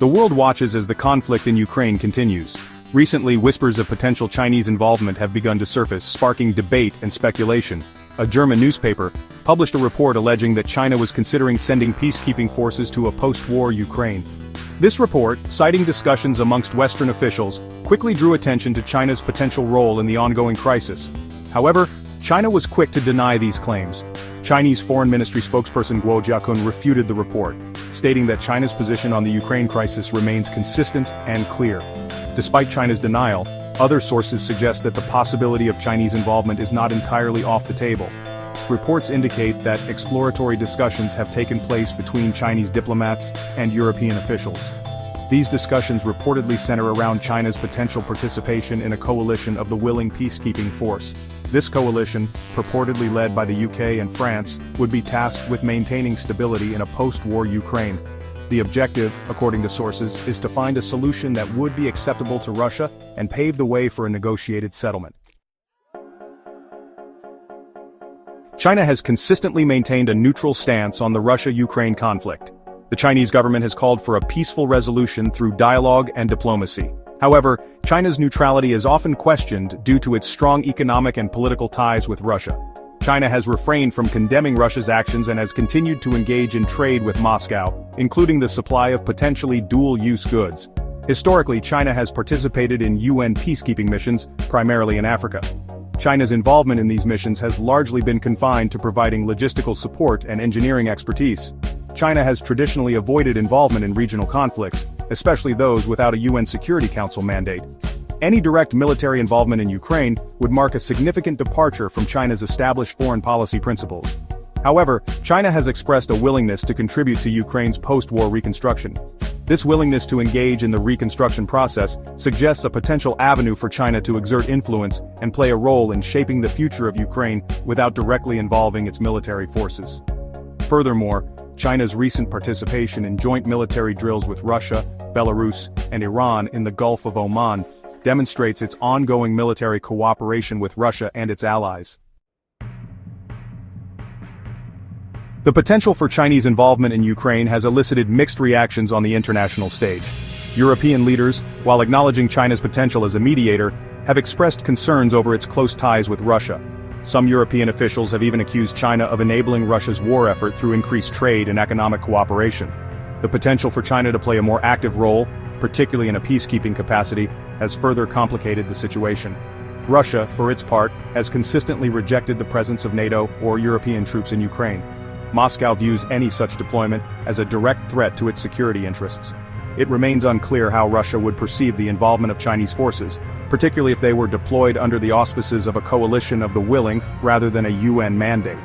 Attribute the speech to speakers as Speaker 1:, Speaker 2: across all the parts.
Speaker 1: The world watches as the conflict in Ukraine continues. Recently, whispers of potential Chinese involvement have begun to surface, sparking debate and speculation. A German newspaper published a report alleging that China was considering sending peacekeeping forces to a post-war Ukraine. This report, citing discussions amongst Western officials, quickly drew attention to China's potential role in the ongoing crisis. However, China was quick to deny these claims. Chinese Foreign Ministry spokesperson Guo Jiakun refuted the report, stating that China's position on the Ukraine crisis remains consistent and clear. Despite China's denial, other sources suggest that the possibility of Chinese involvement is not entirely off the table. Reports indicate that exploratory discussions have taken place between Chinese diplomats and European officials. These discussions reportedly center around China's potential participation in a coalition of the willing peacekeeping force. This coalition, purportedly led by the UK and France, would be tasked with maintaining stability in a post-war Ukraine. The objective, according to sources, is to find a solution that would be acceptable to Russia and pave the way for a negotiated settlement. China has consistently maintained a neutral stance on the Russia-Ukraine conflict. The Chinese government has called for a peaceful resolution through dialogue and diplomacy. However, China's neutrality is often questioned due to its strong economic and political ties with Russia. China has refrained from condemning Russia's actions and has continued to engage in trade with Moscow, including the supply of potentially dual-use goods. Historically, China has participated in UN peacekeeping missions, primarily in Africa. China's involvement in these missions has largely been confined to providing logistical support and engineering expertise. China has traditionally avoided involvement in regional conflicts, especially those without a UN Security Council mandate. Any direct military involvement in Ukraine would mark a significant departure from China's established foreign policy principles. However, China has expressed a willingness to contribute to Ukraine's post-war reconstruction. This willingness to engage in the reconstruction process suggests a potential avenue for China to exert influence and play a role in shaping the future of Ukraine without directly involving its military forces. Furthermore, China's recent participation in joint military drills with Russia, Belarus, and Iran in the Gulf of Oman demonstrates its ongoing military cooperation with Russia and its allies. The potential for Chinese involvement in Ukraine has elicited mixed reactions on the international stage. European leaders, while acknowledging China's potential as a mediator, have expressed concerns over its close ties with Russia. Some European officials have even accused China of enabling Russia's war effort through increased trade and economic cooperation. The potential for China to play a more active role, particularly in a peacekeeping capacity, has further complicated the situation. Russia, for its part, has consistently rejected the presence of NATO or European troops in Ukraine. Moscow views any such deployment as a direct threat to its security interests. It remains unclear how Russia would perceive the involvement of Chinese forces, particularly if they were deployed under the auspices of a coalition of the willing rather than a UN mandate.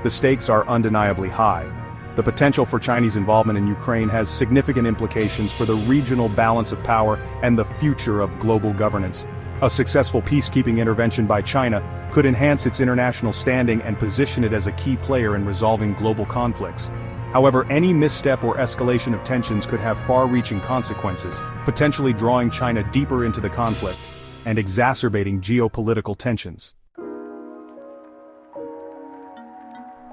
Speaker 1: The stakes are undeniably high. The potential for Chinese involvement in Ukraine has significant implications for the regional balance of power and the future of global governance. A successful peacekeeping intervention by China could enhance its international standing and position it as a key player in resolving global conflicts. However, any misstep or escalation of tensions could have far-reaching consequences, potentially drawing China deeper into the conflict and exacerbating geopolitical tensions.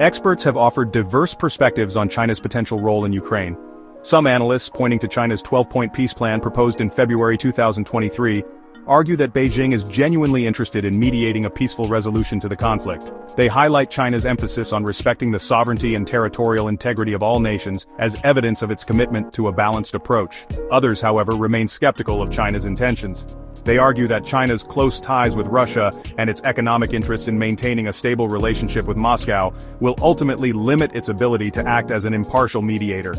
Speaker 1: Experts have offered diverse perspectives on China's potential role in Ukraine. Some analysts, pointing to China's 12-point peace plan proposed in February 2023, argue that Beijing is genuinely interested in mediating a peaceful resolution to the conflict. They highlight China's emphasis on respecting the sovereignty and territorial integrity of all nations as evidence of its commitment to a balanced approach. Others, however, remain skeptical of China's intentions. They argue that China's close ties with Russia and its economic interests in maintaining a stable relationship with Moscow will ultimately limit its ability to act as an impartial mediator.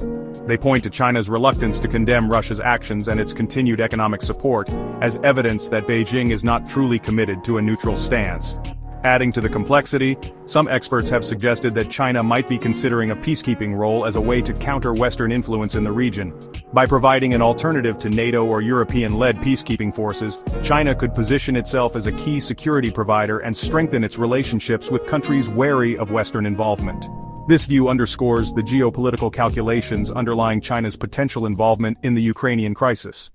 Speaker 1: They point to China's reluctance to condemn Russia's actions and its continued economic support as evidence that Beijing is not truly committed to a neutral stance. Adding to the complexity, some experts have suggested that China might be considering a peacekeeping role as a way to counter Western influence in the region. By providing an alternative to NATO or European-led peacekeeping forces, China could position itself as a key security provider and strengthen its relationships with countries wary of Western involvement. This view underscores the geopolitical calculations underlying China's potential involvement in the Ukrainian crisis.